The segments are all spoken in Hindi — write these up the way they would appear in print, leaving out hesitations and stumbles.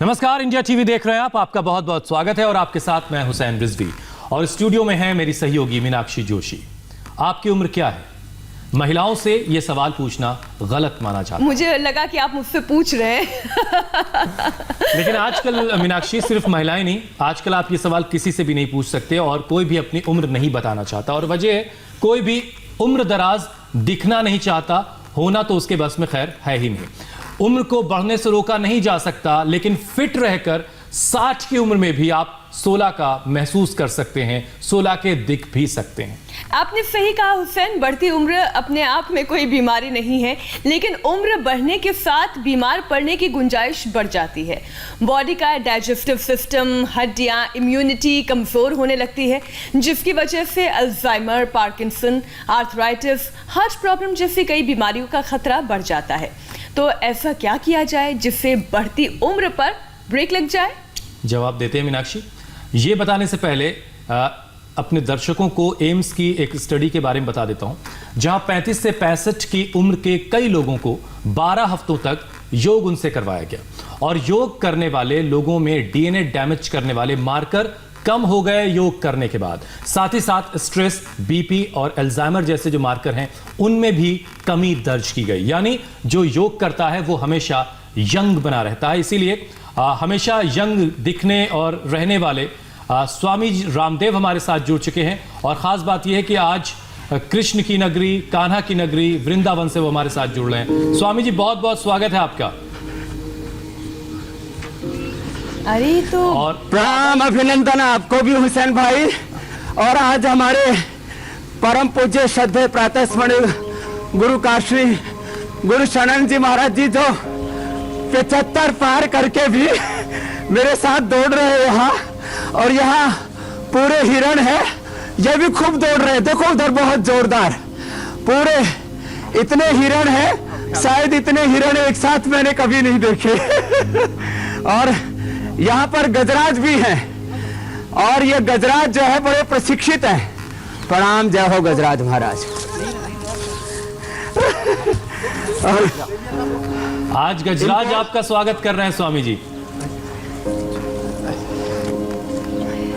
नमस्कार, इंडिया टीवी देख रहे हैं आप। आपका बहुत बहुत स्वागत है और आपके साथ मैं हुसैन रिजवी और स्टूडियो में है मेरी सहयोगी मीनाक्षी जोशी। आपकी उम्र क्या है? महिलाओं से यह सवाल पूछना गलत माना जाता है। मुझे लगा कि आप मुझसे पूछ रहे हैं। लेकिन आजकल मीनाक्षी सिर्फ महिलाएं नहीं, आजकल आप ये सवाल किसी से भी नहीं पूछ सकते और कोई भी अपनी उम्र नहीं बताना चाहता। और वजह है, कोई भी उम्र दराज दिखना नहीं चाहता, होना तो उसके बस में खैर है ही नहीं। उम्र को बढ़ने से रोका नहीं जा सकता, लेकिन फिट रहकर 60 की उम्र में भी आप 16 का महसूस कर सकते हैं, 16 के दिख भी सकते हैं। आपने सही कहा हुसैन, बढ़ती उम्र अपने आप में कोई बीमारी नहीं है, लेकिन उम्र बढ़ने के साथ बीमार पड़ने की गुंजाइश बढ़ जाती है। बॉडी का डाइजेस्टिव सिस्टम, हड्डियां, इम्यूनिटी कमजोर होने लगती है, जिसकी वजह से Alzheimer, Parkinson, arthritis, heart problem जैसी कई बीमारियों का खतरा बढ़ जाता है। तो ऐसा क्या किया जाए जिससे बढ़ती उम्र पर ब्रेक लग जाए? जवाब देते हैं मीनाक्षी। ये बताने से पहले अपने दर्शकों को एम्स की एक स्टडी के बारे में बता देता हूं, जहां 35 से 65 की उम्र के कई लोगों को 12 हफ्तों तक योग उनसे करवाया गया और योग करने वाले लोगों में डीएनए डैमेज करने वाले मार्कर कम हो गए योग करने के बाद। साथ ही साथ स्ट्रेस, बीपी और अल्जाइमर जैसे जो मार्कर हैं उनमें भी कमी दर्ज की गई। यानी जो योग करता है वो हमेशा यंग बना रहता है। इसीलिए हमेशा यंग दिखने और रहने वाले स्वामी रामदेव हमारे साथ जुड़ चुके हैं। और ख़ास बात यह है कि आज कृष्ण की नगरी, कान्हा की नगरी वृंदावन से वो हमारे साथ जुड़ रहे हैं। स्वामी जी, बहुत बहुत स्वागत है आपका। अरे तो और प्रणाम, अभिनंदन आपको भी हुसैन भाई। और आज हमारे परम पूज्य श्रद्धेय प्रातः स्मरणीय गुरु काशी गुरु शरण जी महाराज जी जो 75 पार करके भी मेरे साथ दौड़ रहे हैं यहाँ। और यहाँ पूरे हिरण है, ये भी खूब दौड़ रहे हैं। देखो उधर बहुत जोरदार पूरे इतने हिरण है, शायद इतने हिरण एक साथ मैंने कभी नहीं देखे। और यहाँ पर गजराज भी हैं और ये गजराज जो है बड़े प्रशिक्षित हैं। प्रणाम, जय हो गजराज महाराज। आज गजराज आपका स्वागत कर रहे हैं स्वामी जी।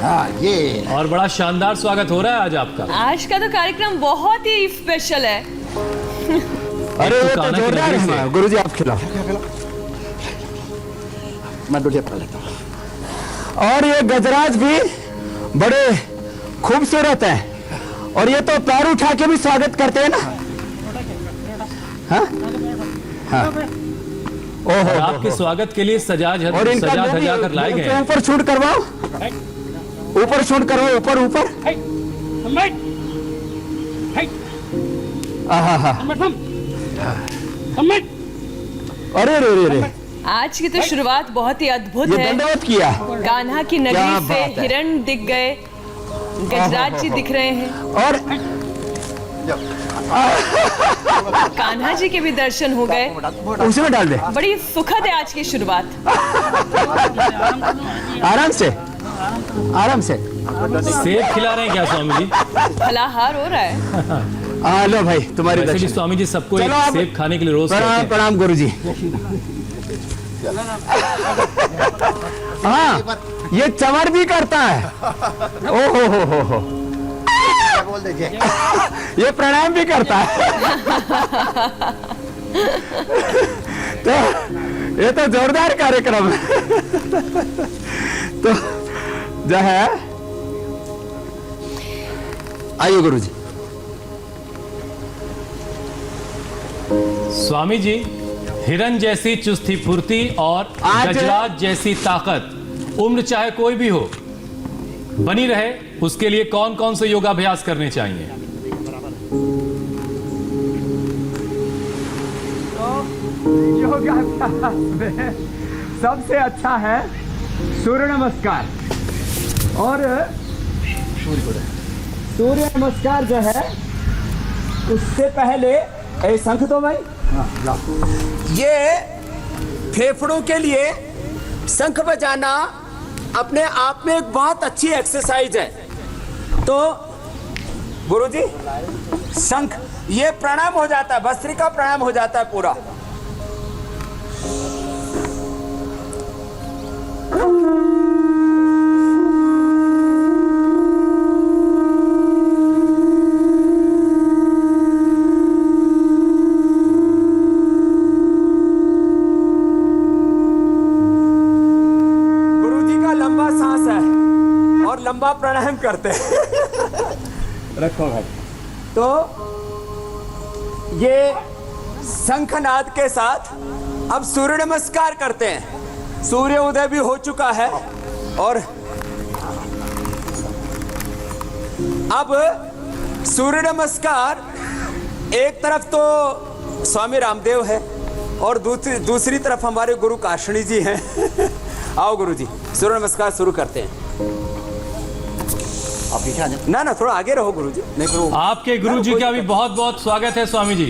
हाँ, ये और बड़ा शानदार स्वागत हो रहा है आज आपका। आज का तो कार्यक्रम बहुत ही स्पेशल है। अरे ये तो कान्हा की जोरदार नगरी से। है। गुरु जी आप खिलाओ, मैं डोलिया पकड़ लेता हूँ। और ये गजराज भी बड़े खूबसूरत हैं और ये तो पैर उठा के भी स्वागत करते हैं ना। हाँ हाँ, ओहो, और आपके स्वागत के लिए सजा और इनका धजा कर लाए गए हैं। ऊपर शूट करवाओ, ऊपर शूट करो, ऊपर ऊपर। अरे रे रे रे, आज की तो शुरुआत बहुत ही अद्भुत ये है। दंडवत किया। कान्हा की क्या नगरी से बात है। हिरण दिख गए, गजराज जी दिख रहे हैं, और कान्हा जी के भी दर्शन हो गए। उसी में डाल दे, बड़ी सुखद है आज की शुरुआत। आराम से आराम से। सेब खिला रहे हैं क्या स्वामी जी? फलाहार हो रहा है। लो भाई, तुम्हारी वैसे भी दर्शन। स्वामी जी सबको एक चलो आप- सेब खाने के लिए रोज कहते प्रणाम हैं। प्रणाम गुरु जी। हाँ, ये चमर भी करता है। ओ हो बोल दीजिए। ये प्राणायाम भी करता है। तो ये तो जोरदार कार्यक्रम है। तो जो है, आइए गुरु जी। स्वामी जी, हिरन जैसी चुस्ती फुर्ती और आज- गजराज जैसी ताकत उम्र चाहे कोई भी हो बनी रहे, उसके लिए कौन कौन से योगाभ्यास करने चाहिए? योगाभ्यास में सबसे अच्छा है सूर्य नमस्कार। और सूर्य नमस्कार जो है उससे पहले शंख तो भाई, ये फेफड़ों के लिए शंख बजाना अपने आप में एक बहुत अच्छी एक्सरसाइज है। तो गुरुजी शंख, ये प्राणायाम हो जाता है, भस्त्रिका प्राणायाम हो जाता है पूरा। लंबा प्राणायाम करते हैं। रखो भाई। तो ये शंखनाद के साथ अब सूर्य नमस्कार करते हैं। सूर्य उदय भी हो चुका है और अब सूर्य नमस्कार एक तरफ तो स्वामी रामदेव है और दूसरी तरफ हमारे गुरु काशणी जी हैं। आओ गुरु जी, सूर्य नमस्कार शुरू करते हैं। आप पीछे आ जाओ। ना थोड़ा आगे रहो गुरु जी। नहीं तो आपके गुरु जी का भी बहुत बहुत स्वागत है स्वामी जी।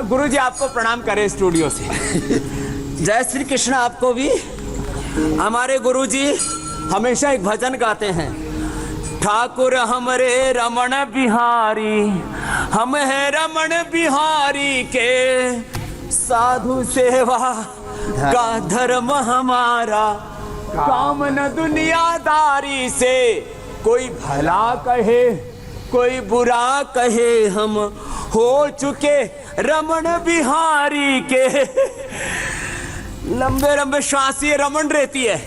गुरु जी आपको प्रणाम करें स्टूडियो से। जय श्री कृष्ण। आपको भी। हमारे गुरु जी हमेशा एक भजन गाते हैं, ठाकुर हमरे रमण बिहारी, हम है रमण बिहारी के, साधु सेवा का धर्म हमारा, काम न दुनियादारी से, कोई भला कहे कोई बुरा कहे, हम हो चुके रमण बिहारी के। लंबे लंबे श्वास ये रमण रहती है।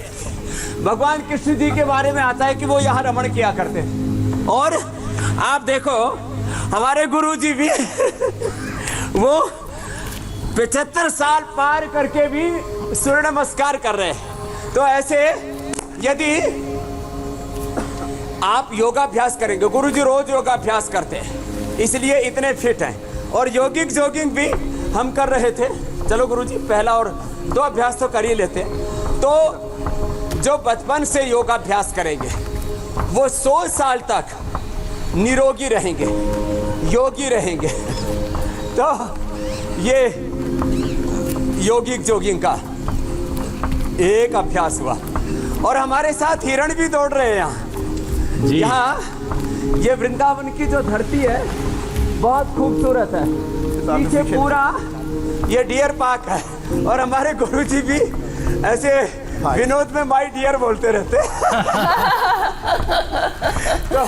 भगवान कृष्ण जी के बारे में आता है कि वो यहाँ रमण किया करते हैं। और आप देखो हमारे गुरु जी भी वो 75 साल पार करके भी सूर्य नमस्कार कर रहे हैं। तो ऐसे यदि आप योगाभ्यास करेंगे, गुरु जी रोज योगाभ्यास करते हैं इसलिए इतने फिट हैं। और योगिक जॉगिंग भी हम कर रहे थे। चलो गुरु जी पहला और 2 अभ्यास तो कर ही लेते हैं। तो जो बचपन से योगाभ्यास करेंगे वो 100 साल तक निरोगी रहेंगे, योगी रहेंगे। तो ये योगिक जॉगिंग का एक अभ्यास हुआ। और हमारे साथ हिरण भी दौड़ रहे हैं यहाँ। ये वृंदावन की जो धरती है बहुत खूबसूरत है। पीछे पूरा ये डियर पार्क है और हमारे गुरुजी भी ऐसे विनोद में माय डियर बोलते रहते। तो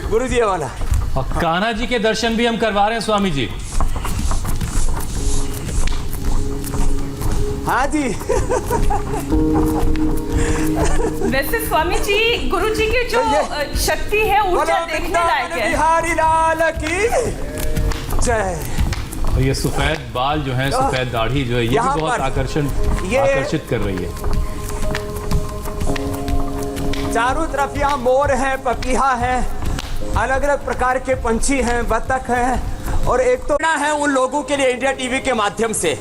गुरुजी ये वाला। और कान्हा जी के दर्शन भी हम करवा रहे हैं स्वामी जी। हाँ जी। वैसे स्वामी जी गुरु जी की जो शक्ति है ऊर्जा देखने लायक है। बिहारी लाल की जय। और ये सफेद बाल जो है, सफेद दाढ़ी जो है, ये भी बहुत आकर्षित कर रही है। चारों तरफ यहाँ मोर है, पपीहा है, अलग अलग प्रकार के पंछी हैं, बतख हैं। और एक तो है उन लोगों के लिए इंडिया टीवी के माध्यम से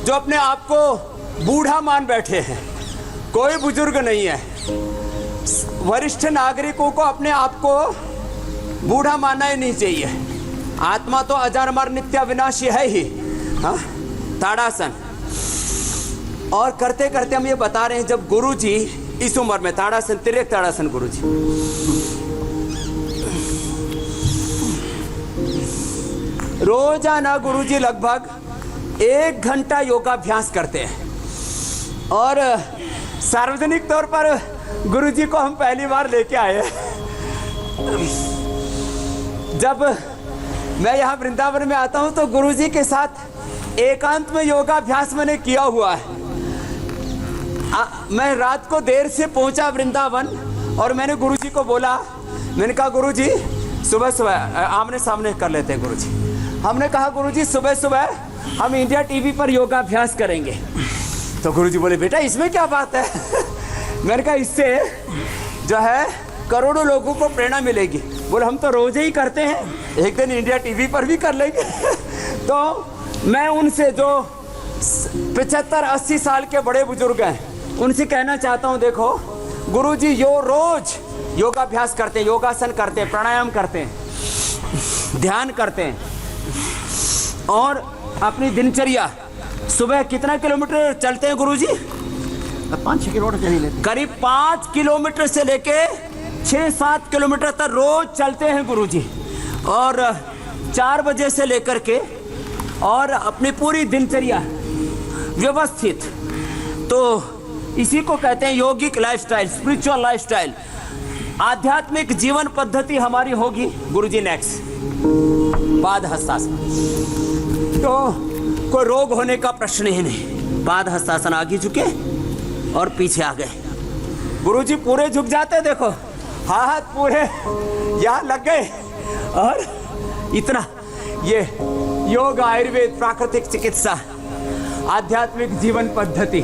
जो अपने आप को बूढ़ा मान बैठे हैं। कोई बुजुर्ग नहीं है। वरिष्ठ नागरिकों को अपने आप को बूढ़ा मानना ही नहीं चाहिए। आत्मा तो अजर अमर नित्य अविनाशी है ही। हाँ, ताड़ासन। और करते करते हम ये बता रहे हैं जब गुरु जी इस उम्र में ताड़ासन, तिर्यक ताड़ासन गुरु जी। रोजाना गुरु जी लगभग 1 घंटा योगाभ्यास करते हैं। और सार्वजनिक तौर पर गुरु जी को हम पहली बार लेके आए। जब मैं यहाँ वृंदावन में आता हूँ तो गुरु जी के साथ एकांत में योगाभ्यास मैंने किया हुआ है। मैं रात को देर से पहुँचा वृंदावन और मैंने गुरु जी को बोला, मैंने कहा गुरु जी सुबह सुबह आमने सामने कर लेते हैं गुरु जी। हमने कहा गुरु जी सुबह सुबह हम इंडिया टीवी पर योगाभ्यास करेंगे। तो गुरु जी बोले बेटा इसमें क्या बात है। मैंने कहा इससे जो है करोड़ों लोगों को प्रेरणा मिलेगी। बोले हम तो रोज ही करते हैं, एक दिन इंडिया टीवी पर भी कर लेंगे। तो मैं उनसे जो 75-80 साल के बड़े बुजुर्ग हैं उनसे कहना चाहता हूँ, देखो गुरु जी रोज योगाभ्यास करते हैं, योगासन करते हैं, प्राणायाम करते हैं, ध्यान करते हैं। और अपनी दिनचर्या सुबह कितना किलोमीटर चलते हैं गुरुजी? 5-6 किलोमीटर चल ही लेते। करीब 5 किलोमीटर से लेके 6-7 किलोमीटर तक रोज चलते हैं गुरुजी। और 4 बजे से लेकर के और अपनी पूरी दिनचर्या व्यवस्थित। तो इसी को कहते हैं योगिक लाइफस्टाइल, स्पिरिचुअल लाइफस्टाइल। आध्यात्मिक जीवन पद्धति हमारी होगी गुरुजी नेक्स्ट पाद हस्तासन। तो कोई रोग होने का प्रश्न ही नहीं। पाद हस्तासन आगे झुके, और पीछे आ गए। गुरुजी पूरे झुक जाते, देखो हाथ पूरे यहाँ लग गए। और इतना ये योग, आयुर्वेद, प्राकृतिक चिकित्सा, आध्यात्मिक जीवन पद्धति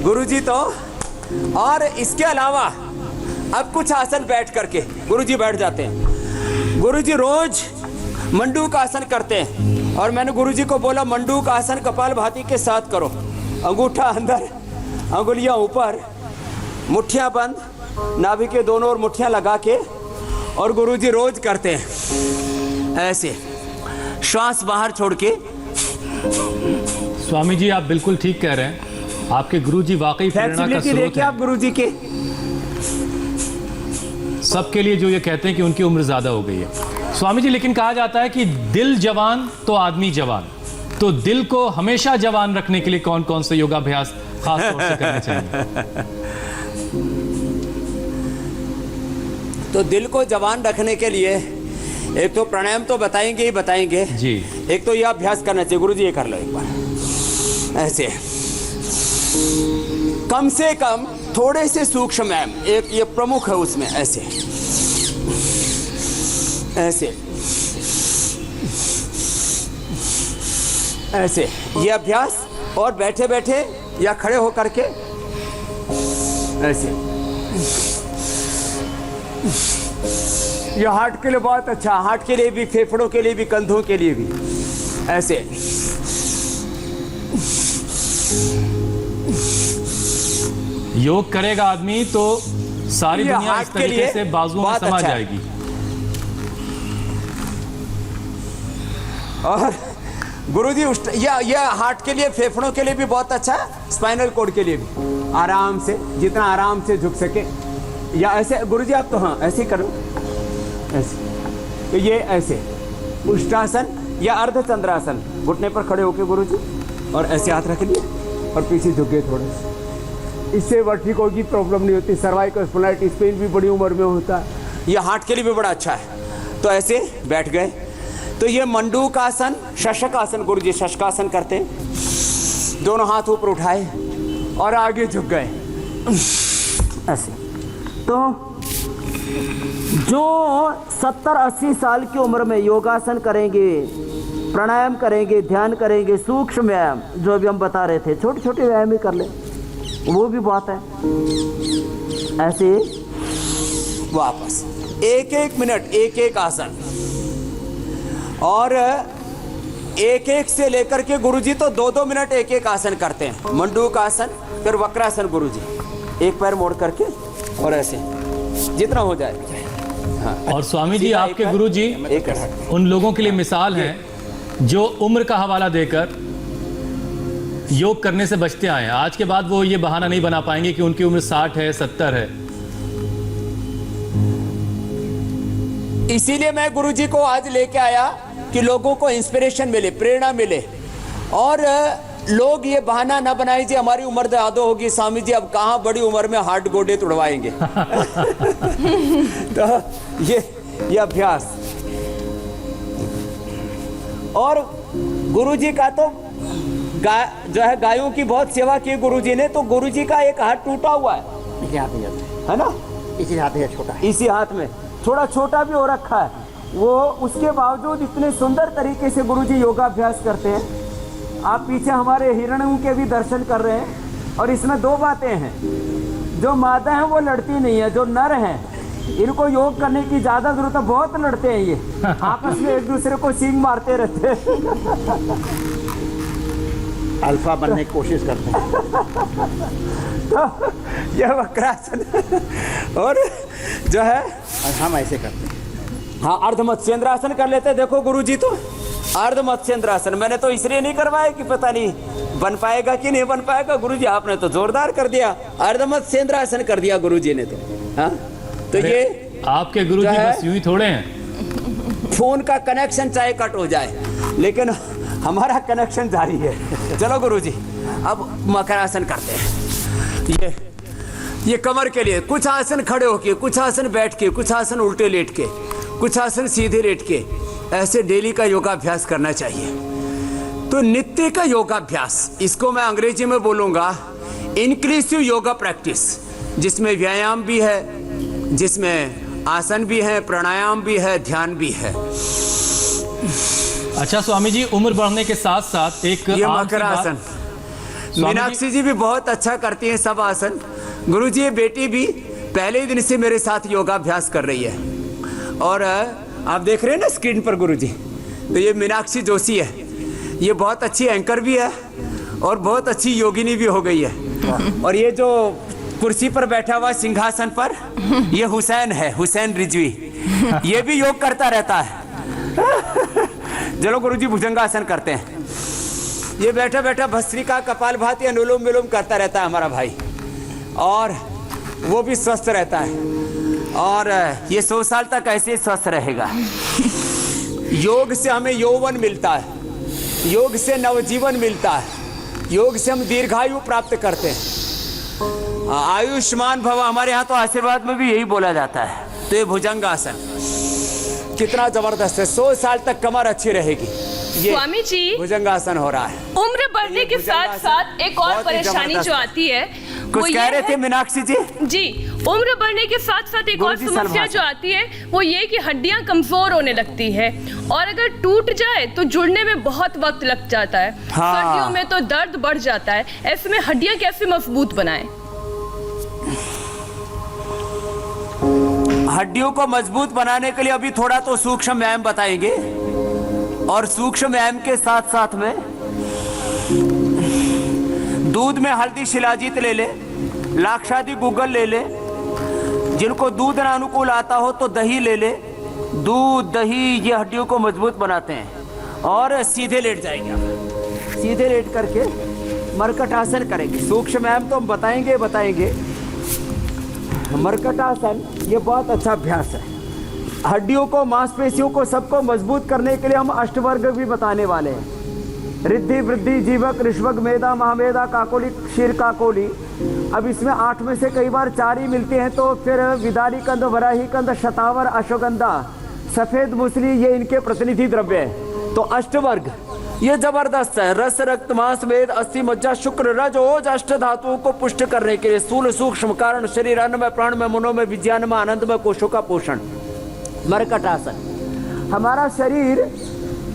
गुरुजी तो। और इसके अलावा अब कुछ आसन बैठ करके गुरुजी बैठ जाते हैं। गुरुजी रोज मंडूक आसन करते हैं और मैंने गुरुजी को बोला मंडूक आसन कपालभाति के साथ करो। अंगूठा अंदर, अंगुलियां ऊपर, मुट्ठियां बंद, नाभि के दोनों ओर मुट्ठियां लगा के, और गुरुजी रोज करते हैं ऐसे, श्वास बाहर छोड़ के। स्वामी जी आप बिल्कुल ठीक कह रहे हैं, आपके गुरुजी वाकई प्रेरणा का स्रोत है। आप गुरुजी के सबके लिए जो ये कहते हैं कि उनकी उम्र ज्यादा हो गई है। स्वामी जी लेकिन कहा जाता है कि दिल जवान तो आदमी जवान, तो दिल को हमेशा जवान रखने के लिए कौन कौन से योगाभ्यास खास तौर से करने चाहिए? तो दिल को जवान रखने के लिए एक तो प्राणायाम तो बताएंगे ही बताएंगे जी। एक तो ये अभ्यास करना चाहिए। गुरुजी ये कर लो एक बार ऐसे, कम से कम थोड़े से सूक्ष्म व्यायाम, एक ये प्रमुख है उसमें, ऐसे ऐसे ऐसे ये अभ्यास, और बैठे बैठे या खड़े होकर के ऐसे। ये हार्ट के लिए बहुत अच्छा, हार्ट के लिए भी, फेफड़ों के लिए भी, कंधों के लिए भी ऐसे। योग करेगा आदमी तो सारी दुनिया इस तरीके से बाजुओं में समा जाएगी। और गुरुजी यह हार्ट के लिए, फेफड़ों के लिए भी बहुत अच्छा है, स्पाइनल कोड के लिए भी। आराम से, जितना आराम से झुक सके, या ऐसे गुरुजी आप तो हाँ ऐसे ही करो, ऐसे। तो ये ऐसे उष्टासन या अर्धचंद्रासन, घुटने पर खड़े होके गुरुजी, और ऐसे हाथ रख लिए और पीछे झुक गए थोड़े से। इससे वर्टिको की प्रॉब्लम नहीं होती, सर्वाइकल स्पॉन्डिलाइटिस पेन भी बड़ी उम्र में होता है, ये हार्ट के लिए भी बड़ा अच्छा है। तो ऐसे बैठ गए। तो ये मंडूक आसन, शशक आसन, गुरुजी शशकासन करते हैं, दोनों हाथ ऊपर उठाए और आगे झुक गए ऐसे। तो जो 70-80 साल की उम्र में योगासन करेंगे, प्राणायाम करेंगे, ध्यान करेंगे, सूक्ष्म व्यायाम जो अभी हम बता रहे थे, छोटे छोटे व्यायाम ही कर ले, वो भी बहुत है। ऐसे वापस एक एक मिनट एक एक आसन, और एक एक से लेकर के गुरुजी तो 2-2 मिनट एक एक आसन करते हैं। मंडूक आसन, फिर वक्रासन गुरुजी, एक पैर मोड़ करके और ऐसे जितना हो जाए। हाँ। और स्वामी जी आपके गुरुजी उन लोगों के लिए मिसाल हैं जो उम्र का हवाला देकर योग करने से बचते आए हैं। आज के बाद वो ये बहाना नहीं बना पाएंगे कि उनकी उम्र 60 है, 70 है। इसीलिए मैं गुरुजी को आज लेके आया कि लोगों को इंस्पिरेशन मिले, प्रेरणा मिले, और लोग ये बहाना ना बनाए जी हमारी उम्र ज्यादा होगी, स्वामी जी अब कहाँ बड़ी उम्र में हार्ट गोडे तुड़वाएंगे। तो ये अभ्यास, और गुरुजी का तो जो है गायों की बहुत सेवा की गुरुजी ने, तो गुरुजी का एक हाथ टूटा हुआ है ना, इसी हाथ में छोटा है, इसी हाथ में थोड़ा छोटा भी हो रखा है वो। उसके बावजूद इतने सुंदर तरीके से गुरुजी योगाभ्यास करते हैं। आप पीछे हमारे हिरणों के भी दर्शन कर रहे हैं, और इसमें 2 बातें हैं। जो मादा हैं वो लड़ती नहीं है, जो नर हैं इनको योग करने की ज्यादा जरूरत है, बहुत लड़ते हैं ये, आपस में एक दूसरे को सींग मारते रहते हैं। अल्फा बनने की कोशिश करते हैं। तो यह वक्रासन, और जो है हम ऐसे करते हैं। हाँ, अर्धमत्स्येंद्रासन कर लेते हैं। देखो गुरुजी तो अर्धमत्स्येंद्रासन मैंने तो इसलिए नहीं करवाया कि पता नहीं बन पाएगा कि नहीं बन पाएगा। गुरुजी आपने तो जोरदार कर दिया, अर्धमत्स्येंद्रासन कर दिया गुरुजी ने तो। हाँ, तो ये आपके गुरुजी बस यूं ही थोड़े हैं। फोन का कनेक्शन चाहे कट हो जाए, लेकिन हमारा कनेक्शन जारी है। चलो गुरुजी अब मकरासन करते हैं। ये कमर के लिए कुछ आसन खड़े होके, कुछ आसन बैठ के, कुछ आसन उल्टे लेट के, कुछ आसन सीधे लेट के, ऐसे डेली का योगाभ्यास करना चाहिए। तो नित्य का योगाभ्यास, इसको मैं अंग्रेजी में बोलूँगा इंक्लूसिव योगा प्रैक्टिस, जिसमें व्यायाम भी है, जिसमें आसन भी है, प्राणायाम भी है, ध्यान भी है। अच्छा स्वामी जी, उम्र बढ़ने के साथ साथ एक ये आम सी मकर बात- आसन स्वामी मीनाक्षी जी भी बहुत अच्छा करती हैं सब आसन। गुरुजी ये बेटी भी पहले ही दिन से मेरे साथ योगाभ्यास कर रही है। और आप देख रहे हैं ना स्क्रीन पर गुरुजी, तो ये मीनाक्षी जोशी है। ये बहुत अच्छी एंकर भी है और बहुत अच्छी योगिनी भी हो गई है। और ये जो कुर्सी पर बैठा हुआ सिंहासन पर, ये हुसैन है, हुसैन रिजवी। ये भी योग करता रहता है। चलो गुरुजी भुजंगासन करते हैं। ये बैठा बैठा भस्त्रिका, कपालभाति, अनुलोम विलोम करता रहता है हमारा भाई, और वो भी स्वस्थ रहता है। और ये 100 साल तक ऐसे स्वस्थ रहेगा। योग से हमें यौवन मिलता है, योग से नवजीवन मिलता है, योग से हम दीर्घायु प्राप्त करते हैं। आयुष्मान भव, हमारे यहाँ तो आशीर्वाद में भी यही बोला जाता है। तो ये भुजंगासन कितना जबरदस्त है, 100 साल तक कमर अच्छी रहेगी। ये स्वामी जी, भुजंगासन हो रहा है। उम्र बढ़ने के साथ साथ एक और बहुत ही परेशानी जबरदस्त जो आती है वो कुछ ये कह रहे है- थे मीनाक्षी जी? जी, उम्र बढ़ने के साथ साथ एक और गुरुजी समस्या सलमान जो आती है वो ये कि हड्डियां कमजोर होने लगती है, और अगर टूट जाए तो जुड़ने में बहुत वक्त लग जाता है। हाँ। सर्दियों में तो दर्द बढ़ जाता है। ऐसे में हड्डियां कैसे मजबूत बनाएं? हड्डियों को मजबूत बनाने के लिए अभी थोड़ा तो सूक्ष्म व्यायाम बताएंगे, और सूक्ष्म व्यायाम के साथ साथ में दूध में हल्दी शिलाजीत ले ले, लाक्षादी गूगल ले ले, जिनको दूध ना अनुकूल आता हो तो दही ले ले। दूध, दही ये हड्डियों को मजबूत बनाते हैं। और सीधे लेट जाएंगे आप, सीधे लेट करके मरकट आसन करेंगे। सूक्ष्म व्यायाम तो हम बताएंगे। मरकट आसन ये बहुत अच्छा अभ्यास है। हड्डियों को, मांसपेशियों को, सबको मजबूत करने के लिए हम अष्टवर्ग भी बताने वाले हैं। रिद्धि, वृद्धि, जीवक, ऋष्वक, मेधा, महामेधा, काकोली, क्षीर काकोली। अब इसमें 8 में से कई बार 4 ही मिलते हैं, तो फिर विदारी कंद, वराही कंद, शतावर, अश्वगंधा, सफेद मूसली, ये इनके प्रतिनिधि द्रव्य है। तो अष्टवर्ग ये जबरदस्त है। रस, रक्त, मांस, मेद, अस्थि, मज्जा, शुक्र, रज, ओज, अष्ट धातुओं को पुष्ट करने के लिए स्थूल, सूक्ष्म, कारण, शरीर, अन्न में, प्राण में, मनों में, विज्ञान में, आनंद में, कोशों का पोषण। मरकट आसन, हमारा शरीर,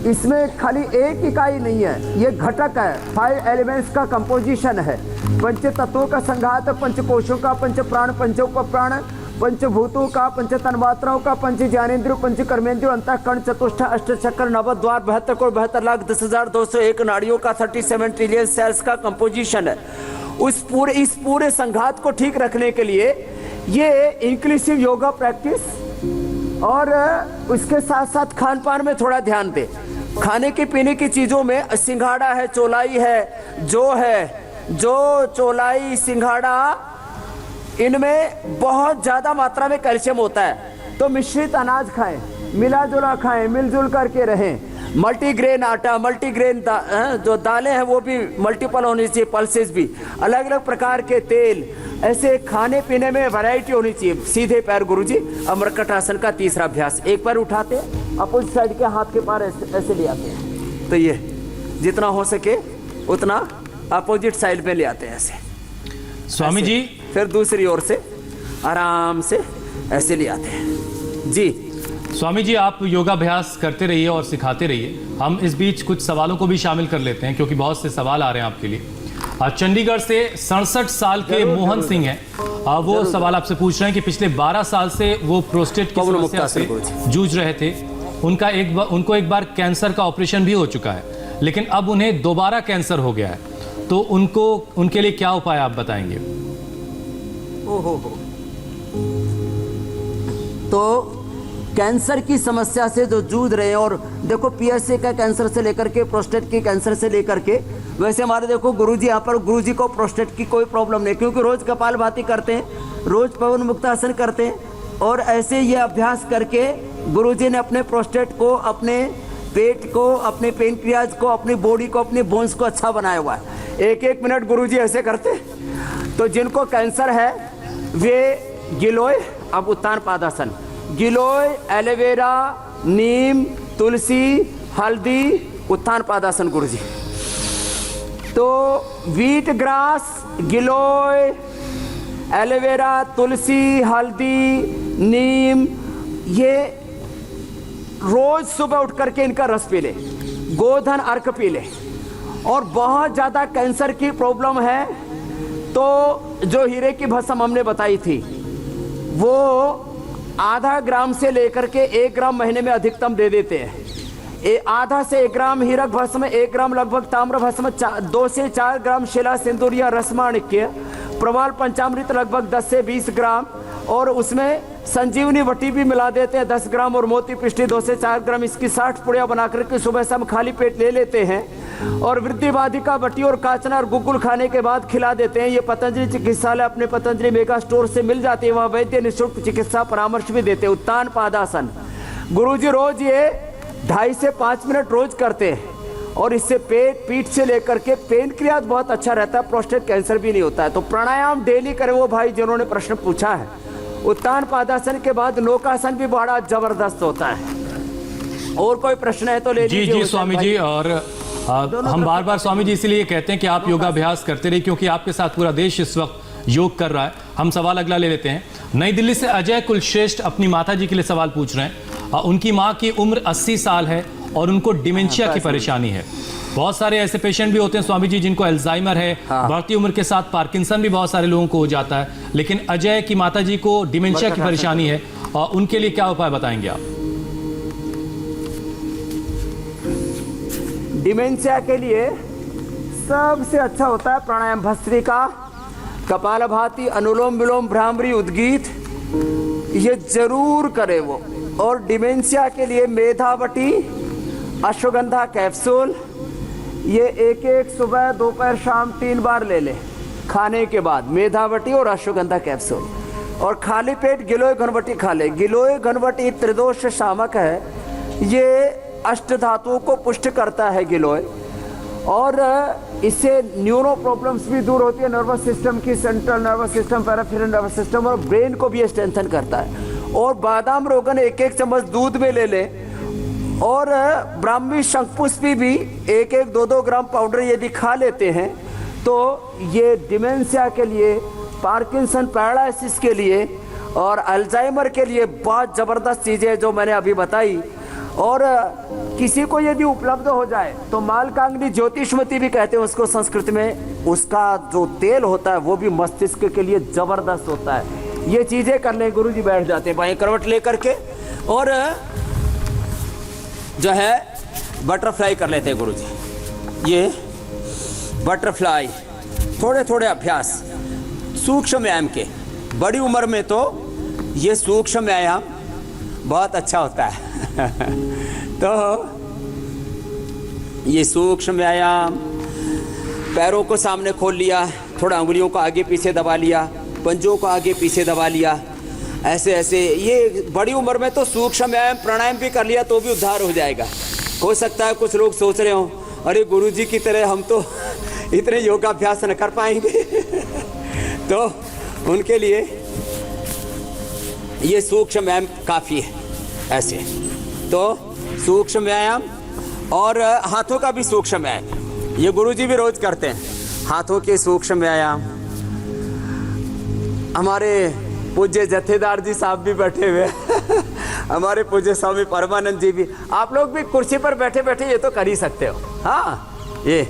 इसमें खाली एक इकाई नहीं है, ये घटक है। 5 एलिमेंट्स का कंपोजिशन है। पंच तत्वों का संघात, पंच कोशों का, पंच प्राण, पंचोपप्राण, पंचभूतों का, पंच तन्मात्राओं का, पंच ज्ञानेंद्रियों, पंच कर्मेंद्रियों, अंतःकरण, चतुष्ट, अष्ट चक्र, नवद्वार, 72 करोड़ 72 लाख 10,201 नाड़ियों का, 37 ट्रिलियन सेल्स का कंपोजिशन है। इस पूरे संघात को ठीक रखने के लिए ये इंक्लूसिव योगा प्रैक्टिस, और उसके साथ साथ खान पान में थोड़ा ध्यान दें। खाने की पीने की चीज़ों में सिंघाड़ा है, चौलाई है, जो चौलाई, सिंघाड़ा, इनमें बहुत ज़्यादा मात्रा में कैल्शियम होता है। तो मिश्रित अनाज खाएं, मिला जुला खाएं, मिलजुल करके रहें। मल्टीग्रेन आटा, मल्टीग्रेन जो दालें हैं वो भी मल्टीपल होनी चाहिए, पल्सेस भी, अलग अलग प्रकार के तेल, ऐसे खाने पीने में वैरायटी होनी चाहिए। सीधे पैर गुरुजी, मरकट आसन का तीसरा अभ्यास, एक पैर उठाते हैं, अपोजिट साइड के हाथ के पार ऐसे ले आते हैं। तो ये जितना हो सके उतना अपोजिट साइड में ले आते हैं ऐसे। स्वामी जी, फिर दूसरी ओर से आराम से ऐसे ले आते हैं जी। स्वामी जी, आप योगाभ्यास करते रहिए और सिखाते रहिए। हम इस बीच कुछ सवालों को भी शामिल कर लेते हैं, क्योंकि बहुत से सवाल आ रहे हैं आपके लिए। चंडीगढ़ से 67 साल के मोहन सिंह हैं। वो सवाल आपसे पूछ रहे हैं कि पिछले 12 साल से वो प्रोस्टेट की समस्या से जूझ रहे थे। उनको एक बार कैंसर का ऑपरेशन भी हो चुका है, लेकिन अब उन्हें दोबारा कैंसर हो गया है। तो उनके लिए क्या उपाय आप बताएंगे? ओहो, तो कैंसर की समस्या से जो जूझ रहे हैं, और देखो पीएसए का कैंसर से लेकर के, प्रोस्टेट की कैंसर से लेकर के, वैसे हमारे देखो गुरुजी, यहाँ पर गुरुजी को प्रोस्टेट की कोई प्रॉब्लम नहीं, क्योंकि रोज कपालभाति करते हैं, रोज पवन मुक्तासन करते हैं, और ऐसे ये अभ्यास करके गुरुजी ने अपने प्रोस्टेट को, अपने पेट को, अपने पेनक्रियाज को, अपनी बॉडी को, अपनी बोन्स को अच्छा बनाया हुआ है। 1-1 मिनट गुरुजी ऐसे करते। तो जिनको कैंसर है वे गिलोय, अब उत्तान पादासन, गिलोय, एलोवेरा, नीम, तुलसी, हल्दी, उत्थान पादासन गुरुजी। तो वीट ग्रास, गिलोय, एलोवेरा, तुलसी, हल्दी, नीम, ये रोज सुबह उठ करके इनका रस पी ले, गोधन अर्क पी ले। और बहुत ज़्यादा कैंसर की प्रॉब्लम है तो जो हीरे की भस्म हमने बताई थी वो आधा ग्राम से लेकर के 1 ग्राम महीने में अधिकतम दे देते हैं। आधा से 1 ग्राम हीरक भस्म, 1 ग्राम लगभग ताम्र भस्म, 2 से 4 ग्राम शिला सिंदूर या रसमाणिक्य, प्रवाल पंचामृत लगभग 10 से 20 ग्राम, और उसमें संजीवनी वटी भी मिला देते हैं 10 ग्राम, और मोती पिष्टी 2 से 4 ग्राम। इसकी 60 पुड़िया बनाकर के सुबह से हम खाली पेट ले लेते हैं, और वृद्धि बाधिका वटी और काचना और गुग्गुल खाने के बाद खिला देते हैं। ये पतंजलि चिकित्सालय अपने पतंजलि मेगा स्टोर से मिल जाती है, वहाँ वैद्य निःशुल्क चिकित्सा परामर्श भी देते हैं। उत्तान पादासन गुरुजी रोज ये 2.5 से 5 मिनट रोज करते हैं, और इससे पेट पीठ से लेकर के पेन क्रिया बहुत अच्छा रहता है, प्रोस्टेट कैंसर भी नहीं होता है। तो प्राणायाम डेली करें वो भाई जिन्होंने प्रश्न पूछा है। उत्तान पादासन के बाद नौकासन भी बड़ा जबरदस्त होता है। और कोई प्रश्न है तो ले लीजिए। जी स्वामी जी, और हम बार बार स्वामी जी इसलिए कहते हैं कि आप योगाभ्यास करते रहिए, क्योंकि आपके साथ पूरा देश इस वक्त योग कर रहा है। हम सवाल अगला ले लेते हैं। नई दिल्ली से अजय कुलश्रेष्ठ अपनी माता जी के लिए सवाल पूछ रहे हैं। उनकी माँ की उम्र 80 साल है और उनको डिमेंशिया की परेशानी है। बहुत सारे ऐसे पेशेंट भी होते हैं स्वामी जी जिनको अल्जाइमर है, बढ़ती उम्र के साथ पार्किंसन भी बहुत सारे लोगों को हो जाता है, लेकिन अजय की माता जी को डिमेंशिया की परेशानी है, और उनके लिए क्या उपाय बताएंगे आप? डिमेंशिया के लिए सबसे अच्छा होता है प्राणायाम भस्त्रिका, कपालभाति, अनुलोम विलोम, भ्रामरी, उद्गीत, ये जरूर करे वो। और डिमेंशिया के लिए मेधावटी, अश्वगंधा कैप्सूल, ये एक सुबह दोपहर शाम 3 बार ले ले खाने के बाद, मेधावटी और अश्वगंधा कैप्सूल। और खाली पेट गिलोय घनवटी खा ले। गिलोय घनवटी त्रिदोष शामक है, ये अष्ट धातुओं को पुष्ट करता है गिलोय, और इससे न्यूरो प्रॉब्लम्स भी दूर होती है, नर्वस सिस्टम की, central nervous system, peripheral nervous system, और ब्रेन को भी स्ट्रेंथन करता है। और बादाम रोगन 1-1 चम्मच दूध में ले ले, और ब्राह्मी शंखपुष्पी भी 1-1, 2-2 ग्राम पाउडर यदि खा लेते हैं तो ये डिमेंशिया के लिए, पार्किंसन पैरालिसिस के लिए और अल्जाइमर के लिए बहुत ज़बरदस्त चीज़ें जो मैंने अभी बताई। और किसी को यदि उपलब्ध हो जाए तो मालकांगनी ज्योतिषमती भी कहते हैं उसको संस्कृत में, उसका जो तेल होता है वो भी मस्तिष्क के लिए ज़बरदस्त होता है। ये चीज़ें कर लें। गुरुजी बैठ जाते हैं बाएं करवट लेकर के, और जो है बटरफ्लाई कर लेते हैं गुरुजी। ये बटरफ्लाई थोड़े थोड़े अभ्यास सूक्ष्म व्यायाम के, बड़ी उम्र में तो ये सूक्ष्म व्यायाम बहुत अच्छा होता है। तो ये सूक्ष्म व्यायाम, पैरों को सामने खोल लिया, थोड़ा उंगलियों को आगे पीछे दबा लिया, पंजों को आगे पीछे दबा लिया, ऐसे ऐसे। ये बड़ी उम्र में तो सूक्ष्म व्यायाम प्राणायाम भी कर लिया तो भी उद्धार हो जाएगा। हो सकता है कुछ लोग सोच रहे हो अरे गुरुजी की तरह हम तो इतने योगाभ्यास न कर पाएंगे तो उनके लिए ये सूक्ष्म व्यायाम काफ़ी है। ऐसे तो सूक्ष्म व्यायाम, और हाथों का भी सूक्ष्म व्यायाम ये गुरुजी भी रोज करते हैं। हाथों के सूक्ष्म व्यायाम हमारे पूज्य जत्थेदार जी साहब भी बैठे हुए हमारे पूज्य स्वामी परमानंद जी भी। आप लोग भी कुर्सी पर बैठे बैठे ये तो कर ही सकते हो। हाँ, ये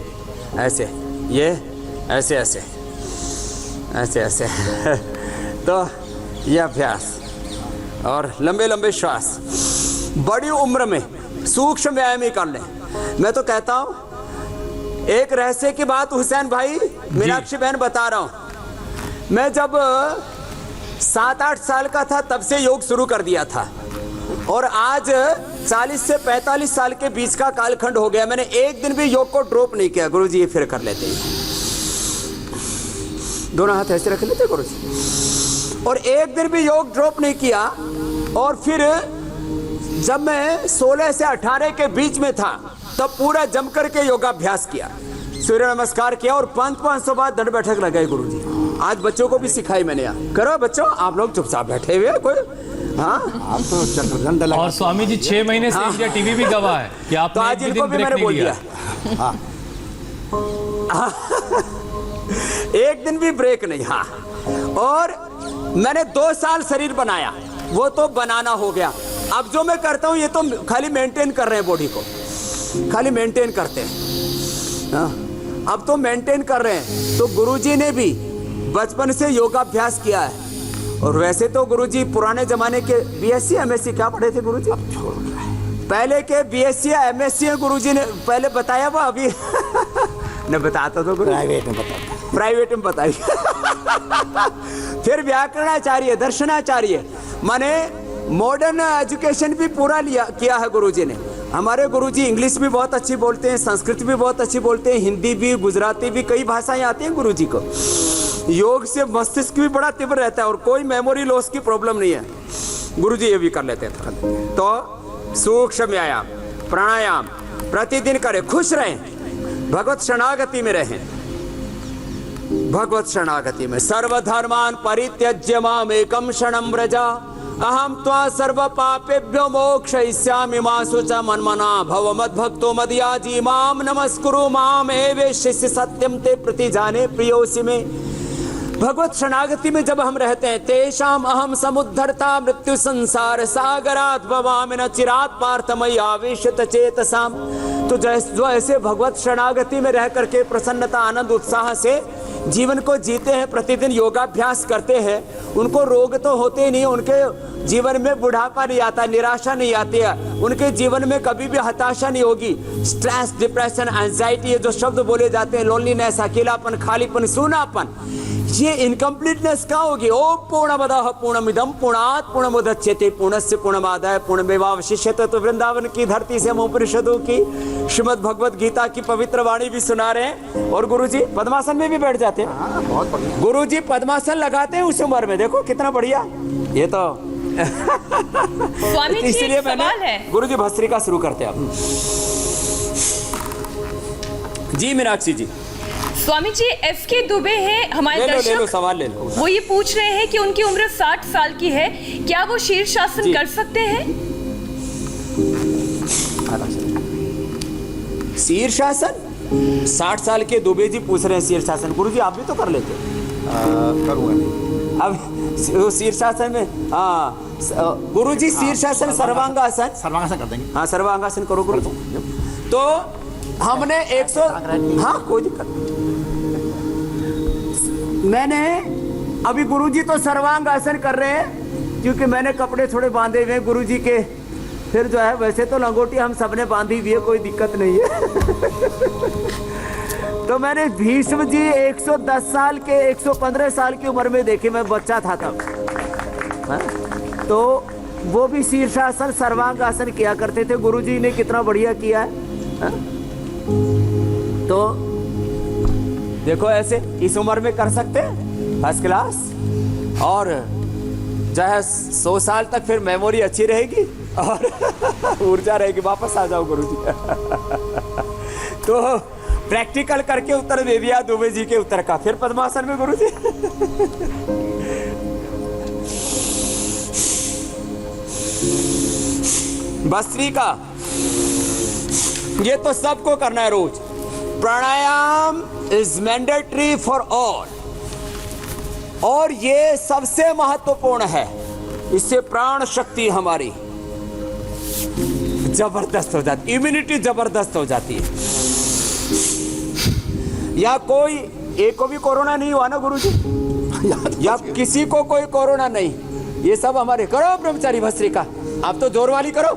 ऐसे, ये ऐसे ऐसे ऐसे ऐसे तो ये अभ्यास, और लंबे लंबे श्वास। बड़ी उम्र में सूक्ष्म व्यायाम ही कर लें। मैं तो कहता हूँ एक रहस्य की बात हुसैन भाई, मीनाक्षी बहन बता रहा हूँ। मैं जब 7-8 साल का था तब से योग शुरू कर दिया था, और आज 40 से 45 साल के बीच का कालखंड हो गया, मैंने एक दिन भी योग को ड्रॉप नहीं किया। गुरुजी ये फिर कर लेते हैं, दोनों हाथ ऐसे रख लेते गुरुजी, और एक दिन भी योग ड्रॉप नहीं किया। और फिर जब मैं 16 से 18 के बीच में था तब पूरा जम करके योगाभ्यास किया, सूर्य नमस्कार किया, और 500 बार दंड बैठक लगाई गुरुजी। आज बच्चों को भी सिखाई मैंने। यहाँ करो बच्चों, आप लोग चुपचाप बैठे हुए कोई। हाँ, आप तो चक्रगंध लगा। और स्वामी जी 6 महीने से इंडिया टीवी भी गवाह है कि आपने तो आज इनको भी मैंने बोल दिया। हाँ। एक दिन भी ब्रेक नहीं। हाँ, और मैंने 2 साल शरीर बनाया, वो तो बनाना हो गया। अब जो मैं करता हूँ ये तो खाली मेंटेन कर रहे हैं, बॉडी को खाली मेंटेन करते हैं। हाँ, अब तो मेंटेन कर रहे हैं। तो गुरुजी ने भी बचपन से योगाभ्यास किया है। और वैसे तो गुरुजी पुराने जमाने के बीएससी एमएससी क्या पढ़े थे गुरुजी? पहले के बीएससी एमएससी गुरुजी ने पहले बताया, वो अभी न बताता तो प्राइवेट में बताइए। फिर व्याकरणाचार्य, दर्शनाचार्य, माने मॉडर्न एजुकेशन भी पूरा किया है गुरुजी ने। हमारे गुरुजी इंग्लिश भी बहुत अच्छी बोलते हैं, संस्कृत भी बहुत अच्छी बोलते हैं, हिंदी भी, गुजराती भी, कई भाषाएं आती हैं गुरुजी को। योग से मस्तिष्क भी बड़ा तीव्र रहता है और कोई मेमोरी लॉस की प्रॉब्लम नहीं है। गुरुजी ये भी कर लेते हैं। तो सूक्ष्म व्यायाम, प्राणायाम प्रतिदिन करें, खुश रहें, भगवत शरणागति में रहें। भगवत शरणागति में सर्वधर्मान परित्यज्य माम एकम शरणं व्रजा अहम त्वा सर्व पापेभ्यो मोक्षयिष्यामि मा शुच मन्मना भव मद्भक्तो मदयाजी माम नमस्कुरु माम एवेश्यसि सत्यम ते प्रति जाने प्रियोसि में। भगवत शरणागति में जब हम रहते हैं, तेषाम अहम समुद्धरता मृत्यु संसार सागरात भवामि न चिरात पार्थ मयि आवेशित चेतसाम। तो जो ऐसे भगवत शरणागति में रह करके प्रसन्नता, आनंद, उत्साह से जीवन को जीते हैं, प्रतिदिन योगाभ्यास करते हैं, उनको रोग तो होते ही नहीं, उनके जीवन में बुढ़ापा नहीं आता, निराशा नहीं आती है, उनके जीवन में कभी भी हताशा नहीं होगी। स्ट्रेस, डिप्रेशन, एंजाइटी, ये जो शब्द बोले जाते हैं, लोनलीनेस, अकेलापन, खालीपन, सूनापन, ये इनकम्प्लीटनेस क्या होगी? ओम पूर्णमदः पूर्णमिदं पूर्णात् पूर्णमुदच्यते पूर्णस्य पूर्णमादाय पूर्णमेवावशिष्यते। तो वृंदावन की धरती से हम उपनिषदों की, श्रीमद् भगवत गीता की पवित्र वाणी भी सुना रहे हैं। और गुरुजी पद्मासन में भी बैठ जाते हैं। बहुत बढ़िया। गुरुजी पद्मासन लगाते हैं उस उम्र में, देखो कितना बढ़िया। ये तो स्वामी जी, इसलिए एक सवाल है। गुरुजी भस्त्रिका शुरू करते हैं आप। जी मीनाक्षी जी। स्वामी जी, एसके दुबे हैं हमारे ले लो दर्शक, सवाल ले लो। वो ये पूछ रहे हैं कि उनकी उम्र 60 साल की है, क्या वो शीर्षासन कर सकते हैं? शीर्षासन 60 साल के दुबे जी पूछ रहे हैं शीर्षासन। गुरुजी आप भी तो कर लेते करूँगा। अब शीर्षासन में, हाँ गुरुजी शीर्षासन, सर्वांगासन। सर्वांगासन कर देंगे। हाँ सर्वांगासन करो गुरु। तो हमने 100, हाँ कोई दिक्कत नहीं। मैंने अभी गुरुजी तो सर्वांगासन कर रहे हैं क्योंकि मैंने कपड़े थोड़े बांधे हुए हैं गुरुजी के। फिर जो है वैसे तो लंगोटी हम सबने बांधी हुई है, कोई दिक्कत नहीं है। तो मैंने भीष्म जी 110 साल के, 115 साल की उम्र में देखे, मैं बच्चा था तब। तो वो भी शीर्षासन, सर्वांगासन किया करते थे। गुरुजी ने कितना बढ़िया किया है। तो देखो ऐसे इस उम्र में कर सकते हैं, फर्स्ट क्लास। और जो है 100 साल तक फिर मेमोरी अच्छी रहेगी और ऊर्जा रहेगी। वापस आ जाओ गुरुजी। तो प्रैक्टिकल करके उत्तर दे दिया दुबे जी के उत्तर का। फिर पद्मासन में गुरुजी। भस्त्रिका ये तो सबको करना है रोज। प्राणायाम इज मैंडेटरी फॉर ऑल, और ये सबसे महत्वपूर्ण है। इससे प्राण शक्ति हमारी जबरदस्त हो जाती, इम्यूनिटी जबरदस्त हो जाती है। या कोई एक को भी कोरोना नहीं हुआ ना गुरुजी, या किसी को कोई कोरोना नहीं, ये सब हमारे। करो ब्रह्मचारी भस्त्रिका, आप तो जोर वाली करो।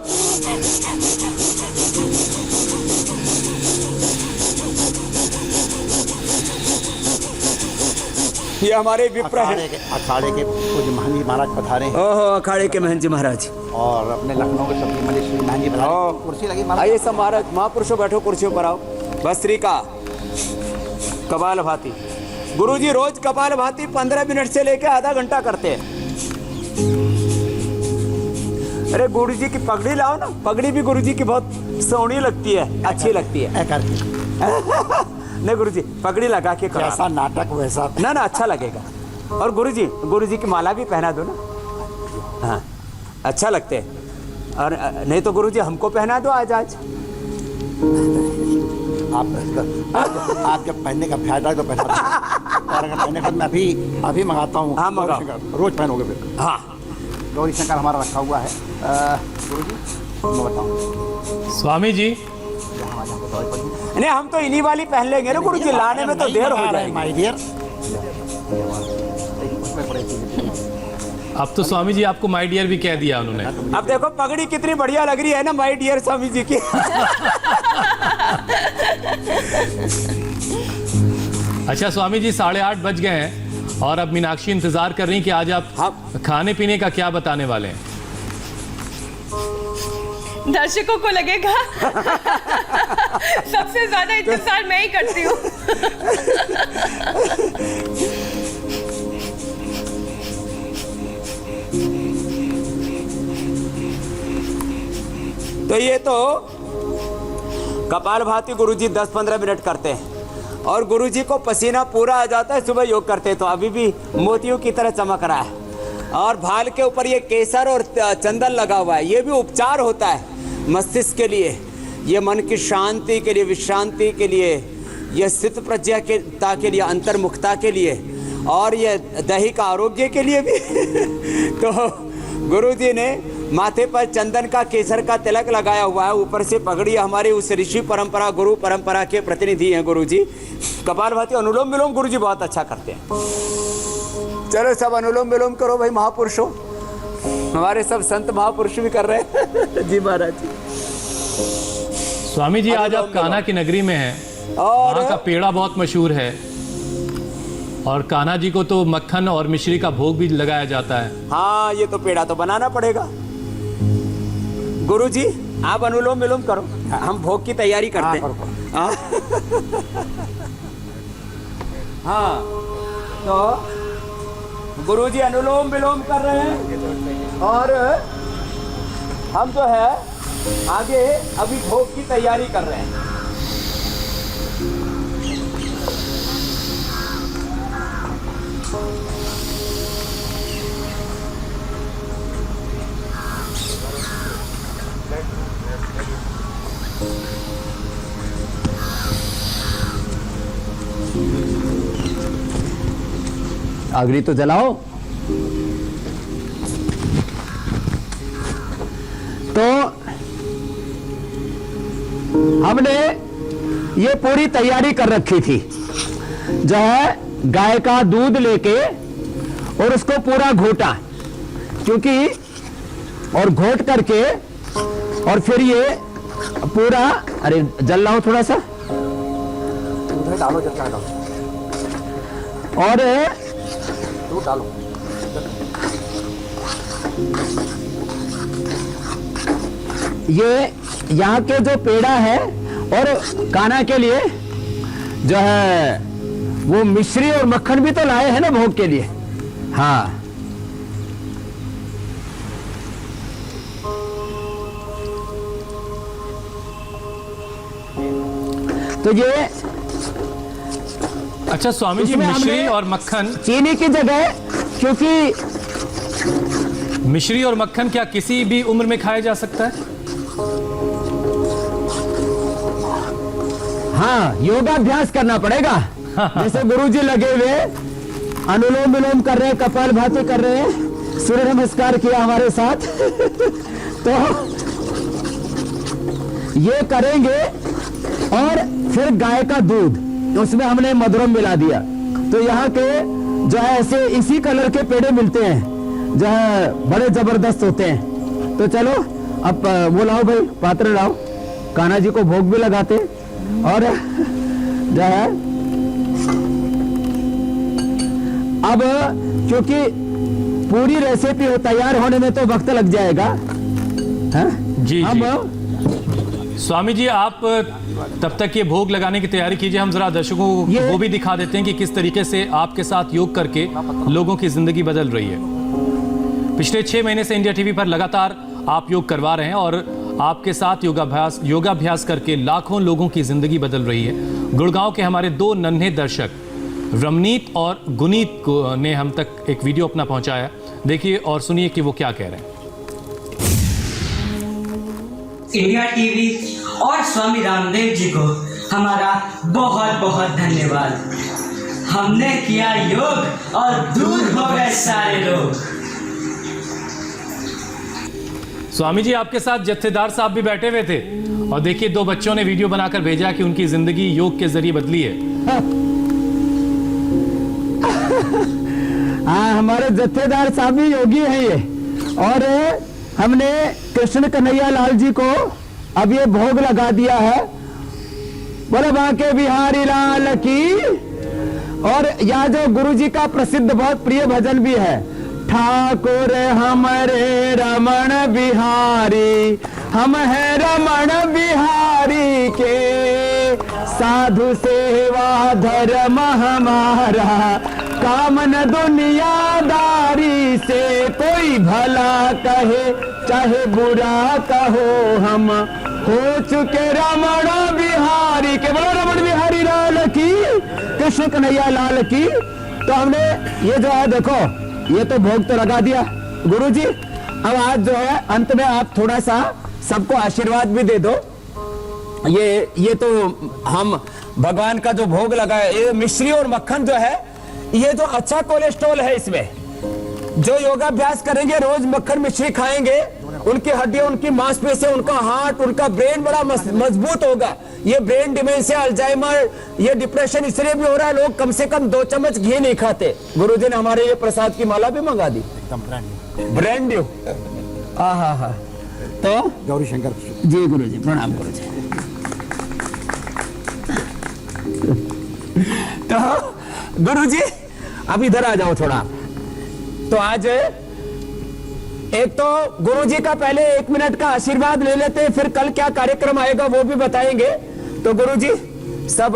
ये हमारे विप्र हैं। अखाड़े के पूज्य महंत जी महाराज पधारे हैं। ओहो, अखाड़े के महंत जी महाराज। और अपने लखनऊ के सबके मलिक श्री महंत जी पधारे। कुर्सी लगी महाराज। आइए सब महाराज, महापुरुषों बैठो कुर्सियों पर आओ। भस्त्रिका, कपालभाति। गुरुजी रोज कपालभाति 15 मिनट से लेकर आधा घंटा करते हैं। अरे गुरुजी की पगड़ी लाओ ना, पगड़ी भी गुरुजी की बहुत सोहनी लगती है, अच्छी लगती है। नहीं गुरुजी पगड़ी लगा के करो। ऐसा नाटक वैसा ना अच्छा लगेगा। और गुरुजी की माला भी पहना दो ना। हाँ अच्छा लगते हैं। और नहीं तो गुरुजी हमको पहना दो आज। आप जब पहनने का फायदा तो पहना और अगर पहनने का मैं अभी मंगाता हूँ। हाँ, मंगाओ। रोज पहनोगे फिर। हाँ गौरी शंकर हमारा रखा हुआ है। गुरु जी मैं बताऊँ स्वामी जी नहीं, हम तो इन्हीं वाली पहन लेंगे ना गुरु जी, लाने में तो देर हो जाएगी। My dear. अब तो स्वामी जी आपको माय डियर भी कह दिया उन्होंने। अब देखो पगड़ी कितनी बढ़िया लग रही है ना माय डियर स्वामी जी की। अच्छा स्वामी जी 8:30 बज गए हैं और अब मीनाक्षी इंतजार कर रही हैं कि आज आप खाने पीने का क्या बताने वाले हैं। दर्शकों को लगेगा सबसे ज्यादा इंतजार मैं ही करती हूँ। तो ये तो कपालभाति गुरुजी 10-15 मिनट करते हैं और गुरुजी को पसीना पूरा आ जाता है। सुबह योग करते हैं तो अभी भी मोतियों की तरह चमक रहा है और भाल के ऊपर ये केसर और चंदन लगा हुआ है। ये भी उपचार होता है मस्तिष्क के लिए, ये मन की शांति के लिए, विश्रांति के लिए, ये स्थित प्रज्ञता के लिए, अंतर्मुखता के लिए और ये दैहिक आरोग्य के लिए भी। तो गुरुजी ने माथे पर चंदन का केसर का तिलक लगाया हुआ है, ऊपर से पगड़ी। हमारी उस ऋषि परंपरा गुरु परंपरा के प्रतिनिधि हैं गुरुजी। कपालभाति अनुलोम विलोम गुरुजी बहुत अच्छा करते हैं। चलो सब अनुलोम विलोम करो भाई, महापुरुषों। हमारे सब संत महापुरुष भी कर रहे हैं। जी महाराज जी। स्वामी जी आज आप कान्हा की नगरी में हैं और वहाँ का पेड़ा बहुत मशहूर है और कान्हा जी को तो मक्खन और मिश्री का भोग भी लगाया जाता है। हाँ ये तो पेड़ा तो बनाना पड़ेगा। गुरुजी आप अनुलोम विलोम करो, हम भोग की तैयारी करते हैं। हाँ तो गुरुजी अनुलोम विलोम कर रहे हैं और हम जो है आगे अभी भोग की तैयारी कर रहे हैं। अग्नि तो जलाओ। तो हमने ये पूरी तैयारी कर रखी थी, जो है गाय का दूध लेके और उसको पूरा घोटा, क्योंकि और घोट करके और फिर ये पूरा, अरे जल लाओ थोड़ा सा दूध डालो, जब डालो और दूध डालो। ये यहाँ के जो पेड़ा है और कान्हा के लिए जो है वो मिश्री और मक्खन भी तो लाए हैं ना भोग के लिए। हाँ तो ये अच्छा स्वामी जी इसमें मिश्री हमने और मक्खन, चीनी की जगह, क्योंकि मिश्री और मक्खन क्या किसी भी उम्र में खाया जा सकता है? हाँ योगाभ्यास करना पड़ेगा। जैसे गुरुजी लगे हुए अनुलोम विलोम कर रहे हैं, कपालभाति कर रहे हैं, सूर्य नमस्कार किया हमारे साथ। तो ये करेंगे और फिर गाय का दूध, उसमें हमने मधुरम मिला दिया। तो यहाँ के जो है ऐसे इसी कलर के पेड़े मिलते हैं, जो है बड़े जबरदस्त होते हैं। तो चलो अब वो लाओ भाई, पात्र लाओ, कान्हा जी को भोग भी लगाते और जो है अब क्योंकि पूरी रेसिपी हो तैयार होने में तो वक्त लग जाएगा। है? जी अब स्वामी जी आप तब तक ये भोग लगाने की तैयारी कीजिए, हम जरा दर्शकों को ये- वो भी दिखा देते हैं कि किस तरीके से आपके साथ योग करके लोगों की जिंदगी बदल रही है। पिछले 6 महीने से इंडिया टीवी पर लगातार आप योग करवा रहे हैं और आपके साथ योगाभ्यास करके लाखों लोगों की जिंदगी बदल रही है। गुड़गांव के हमारे 2 नन्हे दर्शक रमनीत और गुनीत को ने हम तक एक वीडियो अपना पहुंचाया, देखिए और सुनिए कि वो क्या कह रहे हैं। इंडिया टीवी और स्वामी रामदेव जी को हमारा बहुत बहुत धन्यवाद। हमने किया योग और दूर हो गए सारे लोग। स्वामी जी, आपके साथ जत्थेदार साहब भी बैठे हुए थे और देखिए 2 बच्चों ने वीडियो बनाकर भेजा कि उनकी जिंदगी योग के जरिए बदली है। हाँ, हमारे जत्थेदार साहब भी योगी हैं ये। और हमने कृष्ण कन्हैया लाल जी को अब ये भोग लगा दिया है। बोले बांके बिहारी लाल की। और यहाँ जो गुरु जी का प्रसिद्ध बहुत प्रिय भजन भी है, ठाकुर हमारे रमण बिहारी, हम है रमण बिहारी के, साधु सेवा धर्म हमारा, कामन दुनियादारी से, कोई भला कहे चाहे बुरा कहो, हम हो चुके रमण बिहारी के। बोलो रमण बिहारी लाल की, कृष्ण कन्हैया लाल की। तो हमने ये जो है देखो, ये तो भोग तो लगा दिया गुरुजी। अब आज जो है अंत में आप थोड़ा सा सबको आशीर्वाद भी दे दो। ये तो हम भगवान का जो भोग लगाए, ये मिश्री और मक्खन जो है, ये जो अच्छा कोलेस्ट्रॉल है इसमें, जो योगाभ्यास करेंगे, रोज मक्खन मिश्री खाएंगे, उनकी हड्डियां, उनकी मांसपेशियां, उनका हार्ट, उनका ब्रेन बड़ा मजबूत होगा। ये ब्रेन डिमेंशिया, अल्जाइमर, ये डिप्रेशन इसलिए भी हो रहा है, लोग कम से कम 2 चम्मच घी नहीं खाते। गुरुजी ने हमारे लिए प्रसाद की माला भी मंगा दी, ब्रांड न्यू। हाँ। तो गौरी शंकर जी गुरुजी, प्रणाम गुरुजी। तो गुरुजी अब इधर आ जाओ थोड़ा। तो आज एक तो गुरुजी का पहले 1 मिनट का आशीर्वाद ले लेते हैं, फिर कल क्या कार्यक्रम आएगा वो भी बताएंगे। तो गुरुजी, सब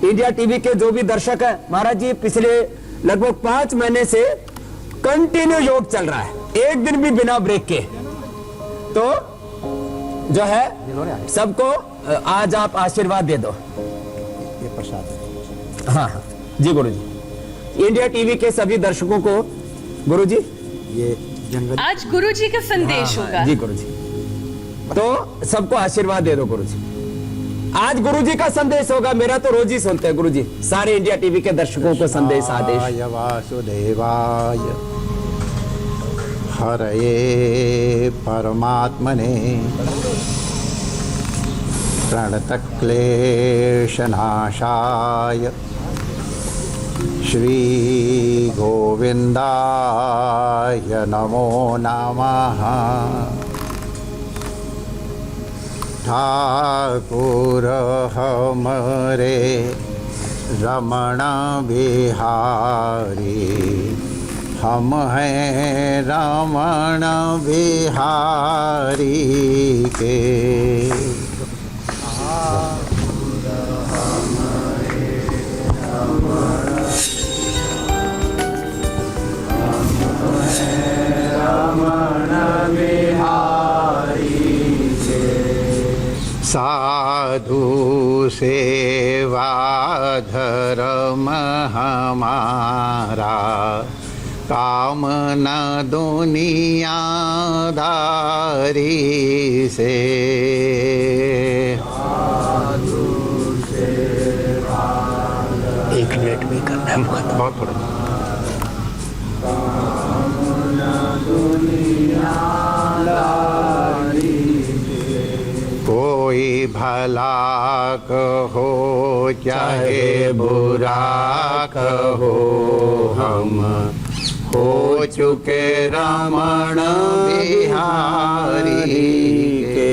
इंडिया टीवी के जो भी दर्शक है, महाराज जी पिछले लगभग 5 महीने से कंटिन्यू योग चल रहा है, एक दिन भी बिना ब्रेक के। तो जो है सबको आज आप आशीर्वाद दे दो। ये प्रसाद। हाँ जी गुरुजी, इंडिया टीवी के सभी दर्शकों को गुरुजी ये जंगल आज गुरुजी का संदेश होगा। जी गुरुजी, तो सबको आशीर्वाद दे दो गुरुजी। आज गुरुजी का संदेश होगा, मेरा तो रोज ही सुनते हैं गुरुजी, सारे इंडिया टीवी के दर्शकों को संदेश आदेश। वासुदेवाय हरये परमात्मने प्रणतक्लेशनाशाय श्री गोविंदाय नमो नमः। ठाकुर हमरे रमण बिहारी, हम हैं रमण बिहारी के। साधु सेवा धर्म हमारा, काम न दुनियादारी से। एक मिनट में करना है, बहुत थोड़ा। कोई भला कहो चाहे बुरा कहो, हम हो चुके रमण बिहारी के।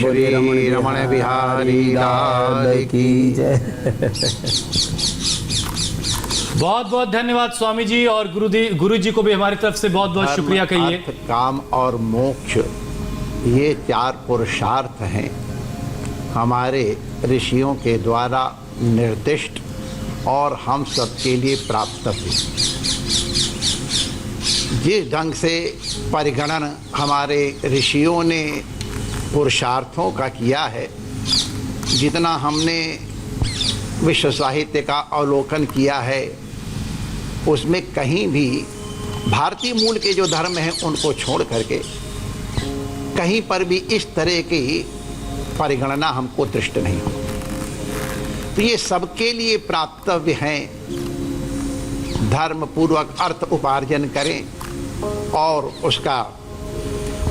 श्री रमण बिहारी लाल की जय। बहुत बहुत धन्यवाद स्वामी जी, और गुरु जी को भी हमारी तरफ से बहुत बहुत शुक्रिया कहिए। काम और मोक्ष, ये 4 पुरुषार्थ हैं हमारे ऋषियों के द्वारा निर्दिष्ट और हम सबके लिए प्राप्त हुए। जिस ढंग से परिगणन हमारे ऋषियों ने पुरुषार्थों का किया है, जितना हमने विश्व साहित्य का अवलोकन किया है, उसमें कहीं भी भारतीय मूल के जो धर्म हैं उनको छोड़ करके कहीं पर भी इस तरह की परिगणना हमको दृष्ट नहीं हो। तो ये सबके लिए प्राप्तव्य है। धर्म पूर्वक अर्थ उपार्जन करें और उसका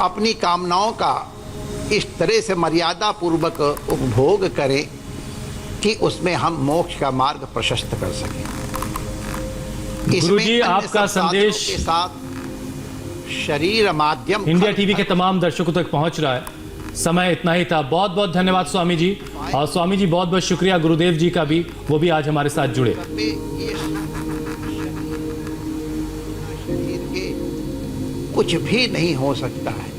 अपनी कामनाओं का इस तरह से मर्यादा पूर्वक उपभोग करें कि उसमें हम मोक्ष का मार्ग प्रशस्त कर सकें। गुरुजी, इसमें अन्य आपका सब साधनों संदेश के साथ शरीर माध्यम इंडिया टीवी के तमाम दर्शकों तक पहुंच रहा है। समय इतना ही था। बहुत बहुत धन्यवाद स्वामी जी। और स्वामी जी बहुत बहुत शुक्रिया गुरुदेव जी का भी, वो भी आज हमारे साथ जुड़े। शरीर के कुछ भी नहीं हो सकता है।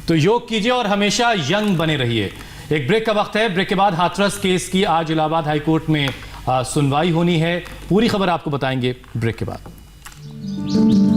तो योग कीजिए और हमेशा यंग बने रहिए। एक ब्रेक का वक्त है। ब्रेक के बाद हाथरस केस की आज इलाहाबाद हाईकोर्ट में सुनवाई होनी है। पूरी खबर आपको बताएंगे ब्रेक के बाद।